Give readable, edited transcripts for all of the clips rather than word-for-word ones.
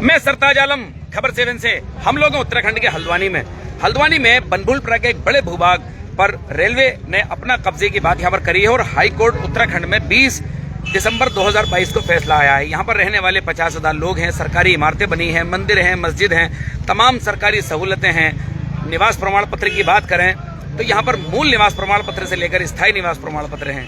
मैं सरताज आलम, खबर 7 से। हम लोग हैं उत्तराखंड के हल्द्वानी में बनभूलपुरा के एक बड़े भूभाग पर रेलवे ने अपना कब्जे की बात यहाँ पर करी है और हाई कोर्ट उत्तराखंड में 20 दिसंबर 2022 को फैसला आया है। यहाँ पर रहने वाले 50,000 लोग हैं, सरकारी इमारतें बनी हैं, मंदिर हैं, मस्जिद हैं, तमाम सरकारी सहूलतें हैं। निवास प्रमाण पत्र की बात करें तो यहाँ पर मूल निवास प्रमाण पत्र से लेकर स्थायी निवास प्रमाण पत्र हैं।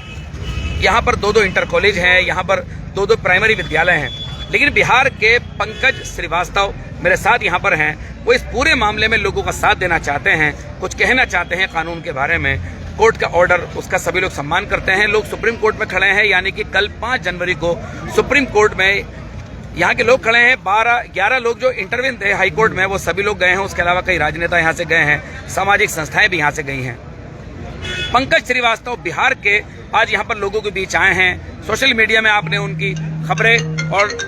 यहाँ पर 2 इंटर कॉलेज हैं, यहाँ पर 2 प्राइमरी विद्यालय हैं। लेकिन बिहार के पंकज श्रीवास्तव मेरे साथ यहाँ पर हैं। वो इस पूरे मामले में लोगों का साथ देना चाहते हैं, कुछ कहना चाहते हैं कानून के बारे में। कोर्ट का ऑर्डर, उसका सभी लोग सम्मान करते हैं। लोग सुप्रीम कोर्ट में खड़े हैं, यानी कि कल 5 जनवरी को सुप्रीम कोर्ट में यहाँ के लोग खड़े हैं। 11 लोग जो इंटरव्यू थे हाई कोर्ट में, वो सभी लोग गए हैं। उसके अलावा कई राजनेता यहाँ से गए हैं, सामाजिक संस्थाएं भी यहाँ से गई हैं। पंकज श्रीवास्तव बिहार के आज यहाँ पर लोगों के बीच आए हैं। सोशल मीडिया में आपने उनकी खबरें और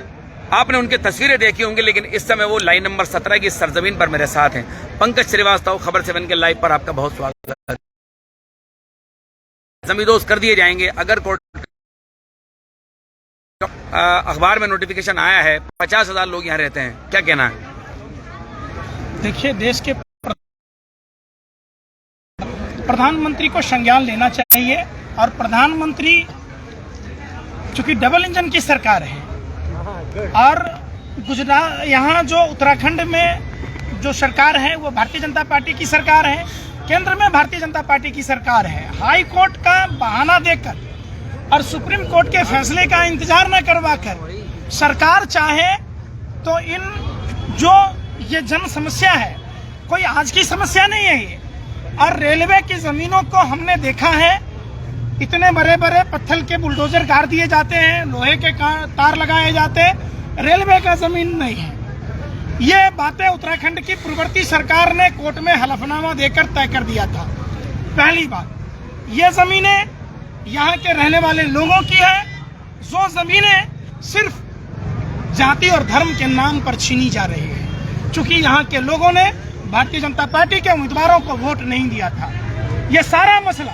आपने उनकी तस्वीरें देखी होंगी, लेकिन इस समय वो लाइन नंबर 17 की सरजमीन पर मेरे साथ हैं। पंकज श्रीवास्तव, खबर 7 के लाइव पर आपका बहुत स्वागत है। जमींदोज कर दिए जाएंगे अगर कोर्ट अखबार में नोटिफिकेशन आया है। 50,000 लोग यहाँ रहते हैं, क्या कहना है? देखिए, देश के प्रधानमंत्री को संज्ञान लेना चाहिए। और प्रधानमंत्री चूंकि डबल इंजन की सरकार है और गुजरात, यहाँ जो उत्तराखंड में जो सरकार है वो भारतीय जनता पार्टी की सरकार है, केंद्र में भारतीय जनता पार्टी की सरकार है। हाई कोर्ट का बहाना देकर और सुप्रीम कोर्ट के फैसले का इंतजार न करवाकर सरकार चाहे तो इन जो ये जन समस्या है, कोई आज की समस्या नहीं है ये। और रेलवे की जमीनों को हमने देखा है, इतने बड़े बड़े पत्थर के बुलडोजर गाड़ दिए जाते हैं, लोहे के तार लगाए जाते हैं, रेलवे का जमीन नहीं है। ये बातें उत्तराखंड की पूर्ववर्ती सरकार ने कोर्ट में हलफनामा देकर तय कर दिया था। पहली बात, ये जमीनें यहाँ के रहने वाले लोगों की है, जो जमीनें सिर्फ जाति और धर्म के नाम पर छीनी जा रही है, क्योंकि यहाँ के लोगों ने भारतीय जनता पार्टी के उम्मीदवारों को वोट नहीं दिया था। ये सारा मसला,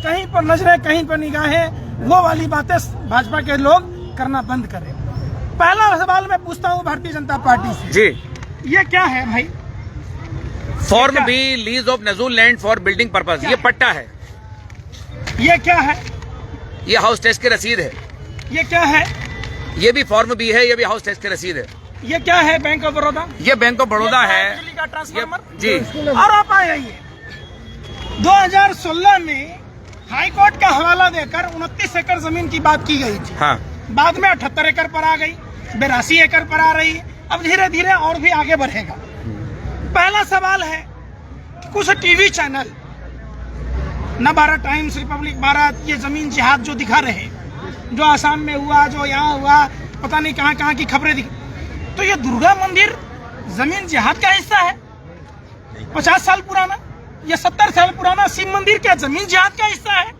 कहीं पर नजरें कहीं पर निगाहें, वो वाली बातें भाजपा के लोग करना बंद करें। पहला सवाल मैं पूछता हूँ भारतीय जनता पार्टी से, जी ये क्या है भाई? फॉर्म बी, लीज ऑफ नजूल लैंड फॉर बिल्डिंग पर्पज, ये पट्टा है। ये क्या है? ये हाउस टैक्स की रसीद है। ये क्या है? ये भी फॉर्म बी है, ये भी हाउस टैक्स की रसीद है। ये क्या है? Bank of Baroda. ये बैंक ऑफ बड़ौदा है, बिजली का ट्रांसफार्मर जी। और आप आइए, 2016 में हाई कोर्ट का हवाला देकर 29 एकड़ जमीन की बात की गई थी। हाँ। बाद में 78 एकड़ पर आ गई, 82 एकड़ पर आ रही, अब धीरे धीरे और भी आगे बढ़ेगा। पहला सवाल है कि कुछ TV channel, Navbharat times, Republic Bharat, ये जमीन जिहाद जो दिखा रहे, जो आसाम में हुआ, जो यहाँ हुआ, पता नहीं कहाँ कहाँ की खबरें दिख, तो ये दुर्गा मंदिर जमीन जिहाद का हिस्सा है? 50 साल पुराना या 70 साल पुराना शिव मंदिर क्या जमीन जिहाद का हिस्सा है?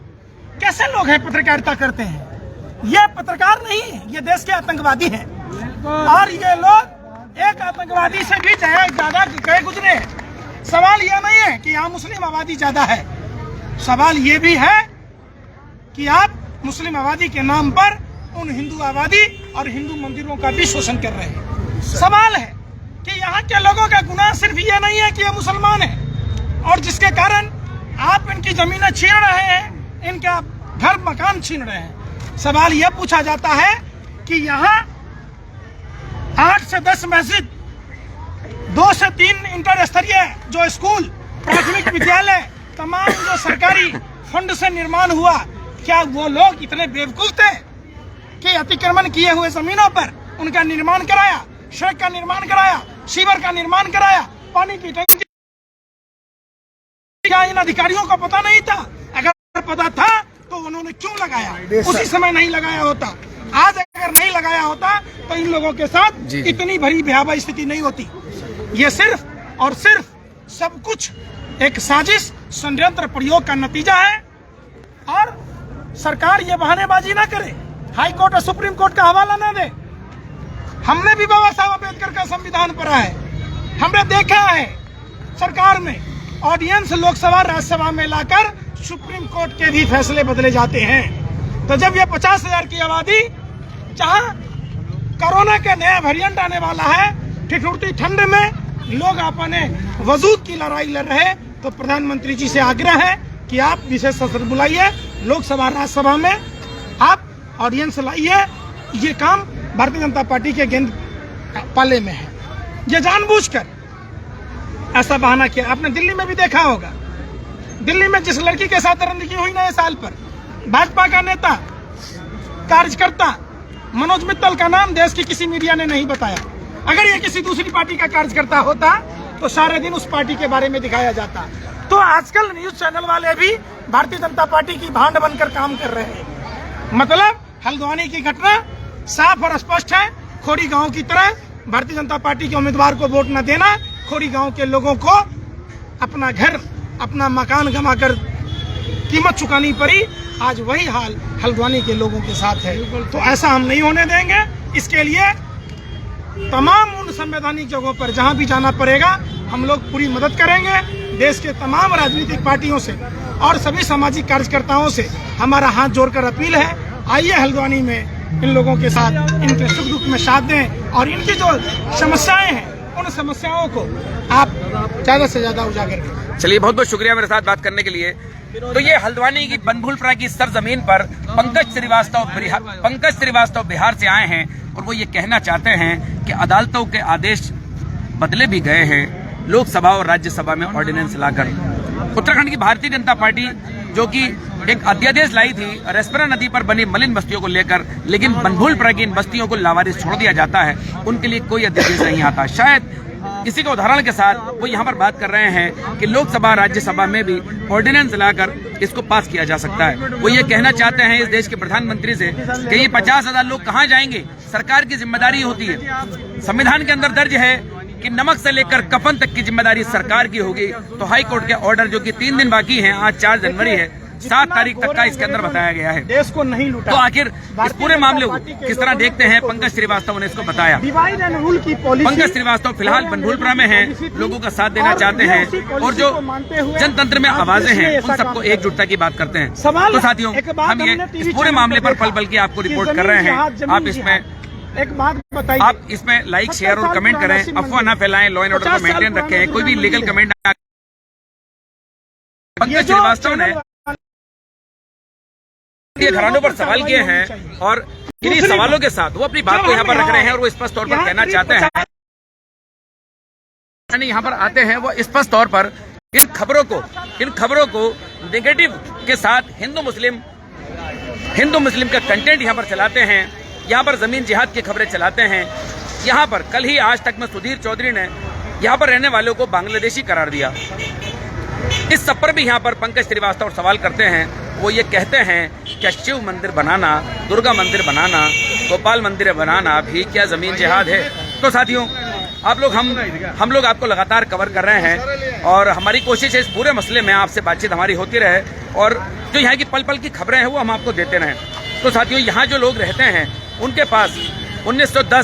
कैसे लोग हैं पत्रकारिता करते हैं? ये पत्रकार नहीं है, ये देश के आतंकवादी हैं। और ये लोग एक आतंकवादी से भी ज्यादा गए गुजरे हैं। सवाल यह नहीं है कि यहाँ मुस्लिम आबादी ज्यादा है, सवाल ये भी है कि आप मुस्लिम आबादी के नाम पर उन हिंदू आबादी और हिंदू मंदिरों का भी शोषण कर रहे हैं। सवाल है कि यहाँ के लोगों का गुनाह सिर्फ ये नहीं है कि ये मुसलमान है और जिसके कारण आप इनकी जमीनें छीन रहे हैं, इनका घर मकान छीन रहे हैं। सवाल यह पूछा जाता है कि यहाँ 8 से 10 मस्जिद, 2 से 3 इंटर स्तरीय जो स्कूल, प्राथमिक विद्यालय, तमाम जो सरकारी फंड से निर्माण हुआ, क्या वो लोग इतने बेवकूफ थे कि अतिक्रमण किए हुए जमीनों पर उनका निर्माण कराया, सड़क का निर्माण कराया, सीवर का निर्माण कराया, पानी की टंकी? क्या इन अधिकारियों को पता नहीं था? अगर पता था तो उन्होंने क्यों लगाया? उसी समय नहीं लगाया होता। आज अगर नहीं लगाया होता तो इन लोगों के साथ इतनी बड़ी भयावह स्थिति नहीं होती। ये सिर्फ और सिर्फ सब कुछ एक साजिश, षड्यंत्र प्रयोग का नतीजा है। और सरकार ये बहानेबाजी ना करे, हाई कोर्ट और सुप्रीम कोर्ट का हवाला ना दे। हमने भी बाबा साहब अम्बेडकर का संविधान पढ़ा है, हमने देखा है सरकार में ऑडियंस लोकसभा राज्यसभा में लाकर सुप्रीम कोर्ट के भी फैसले बदले जाते हैं। तो जब ये 50,000 की आबादी, जहां कोरोना के नया वेरिएंट आने वाला है, ठिठुरती ठंड में लोग अपने वजूद की लड़ाई लड़ रहे, तो प्रधानमंत्री जी से आग्रह है कि आप विशेष सत्र बुलाइए, लोकसभा राज्यसभा में आप ऑडियंस लाइए। ये काम भारतीय जनता पार्टी के गेंद पाले में है। ये जानबूझकर ऐसा बहाना किया। आपने दिल्ली में भी देखा होगा, दिल्ली में जिस लड़की के साथ रंजीकी हुई नए साल पर, भाजपा का नेता कार्यकर्ता मनोज मित्तल का नाम देश की किसी मीडिया ने नहीं बताया। अगर ये किसी दूसरी पार्टी का कार्यकर्ता होता तो सारे दिन उस पार्टी के बारे में दिखाया जाता। तो आजकल न्यूज चैनल वाले भी भारतीय जनता पार्टी की भांड बनकर काम कर रहे हैं। मतलब हल्द्वानी की घटना साफ और स्पष्ट है। खोड़ी गांव की तरह भारतीय जनता पार्टी के उम्मीदवार को वोट न देना, खोड़ी गांव के लोगों को अपना घर, अपना मकान गंवाकर कीमत चुकानी पड़ी। आज वही हाल हल्द्वानी के लोगों के साथ है। तो ऐसा हम नहीं होने देंगे। इसके लिए तमाम उन संवैधानिक जगहों पर जहां भी जाना पड़ेगा, हम लोग पूरी मदद करेंगे। देश के तमाम राजनीतिक पार्टियों से और सभी सामाजिक कार्यकर्ताओं से हमारा हाथ जोड़कर अपील है, आइए हल्द्वानी में इन लोगों के साथ इनके सुख दुख में साथ दें और इनकी जो समस्याएं हैं उन समस्याओं को आप ज्यादा से ज्यादा उजागर करें। चलिए, बहुत बहुत शुक्रिया मेरे साथ बात करने के लिए। तो ये हल्द्वानी की बनभूलपुरा की सरजमीन पर पंकज श्रीवास्तव बिहार से आए हैं और वो ये कहना चाहते हैं कि अदालतों के आदेश बदले भी गए हैं लोकसभा और राज्यसभा में ऑर्डिनेंस लाकर। उत्तराखंड की भारतीय जनता पार्टी जो कि एक अध्यादेश लाई थी रेस्परा नदी पर बनी मलिन बस्तियों को लेकर, लेकिन बनभूलपुरा की इन बस्तियों को लावारिस छोड़ दिया जाता है, उनके लिए कोई अध्यादेश नहीं आता। शायद इसी के उदाहरण के साथ वो यहाँ पर बात कर रहे हैं कि लोकसभा राज्यसभा में भी ऑर्डिनेंस लाकर इसको पास किया जा सकता है। वो ये कहना चाहते हैं इस देश के प्रधानमंत्री से कि ये 50,000 लोग कहाँ जाएंगे, सरकार की जिम्मेदारी होती है। संविधान के अंदर दर्ज है कि नमक से लेकर कफन तक की जिम्मेदारी सरकार की होगी। तो हाई कोर्ट के ऑर्डर जो कि 3 दिन बाकी हैं, आज 4 जनवरी है, 7 तारीख तक का इसके अंदर बताया गया है। देश को नहीं लूटा। तो आखिर इस पूरे मामले को किस तरह देखते हैं, पंकज श्रीवास्तव ने इसको बताया। डिवाइड एंड रूल की पॉलिसी। पंकज श्रीवास्तव फिलहाल बनभूलपुरा में हैं, लोगों का साथ देना चाहते हैं और जो जनतंत्र में आवाजें हैं उन सबको एकजुटता की बात करते हैं। तो साथियों, हम ये इस पूरे मामले पर पल पल की आपको रिपोर्ट कर रहे हैं। आप इसमें लाइक, शेयर और कमेंट करें, अफवाह न फैलाएं, लॉ एंड ऑर्डर को मेंटेन रखें, कोई भी लीगल कमेंट न। पंकज श्रीवास्तव ने घरानों पर सवाल किए हैं और इन्हीं सवालों के साथ वो अपनी बात को यहाँ पर रख रहे हैं और वो स्पष्ट तौर पर कहना चाहते हैं, यहाँ पर आते हैं वो स्पष्ट तौर पर इन खबरों को नेगेटिव के साथ हिंदू मुस्लिम का कंटेंट यहाँ पर चलाते हैं, यहाँ पर जमीन जिहाद की खबरें चलाते हैं। यहाँ पर कल ही आज तक में सुधीर चौधरी ने यहाँ पर रहने वालों को बांग्लादेशी करार दिया। इस सब पर भी यहाँ पर पंकज श्रीवास्तव सवाल करते हैं। वो ये कहते हैं क्या शिव मंदिर बनाना, दुर्गा मंदिर बनाना, गोपाल मंदिर बनाना भी क्या जमीन जिहाद है? तो साथियों, हम लोग आपको लगातार कवर कर रहे हैं और हमारी कोशिश है इस पूरे मसले में आपसे बातचीत हमारी होती रहे और जो यहाँ की पल पल की खबरें हैं वो हम आपको देते रहें। तो साथियों, यहाँ जो लोग रहते हैं उनके पास 1910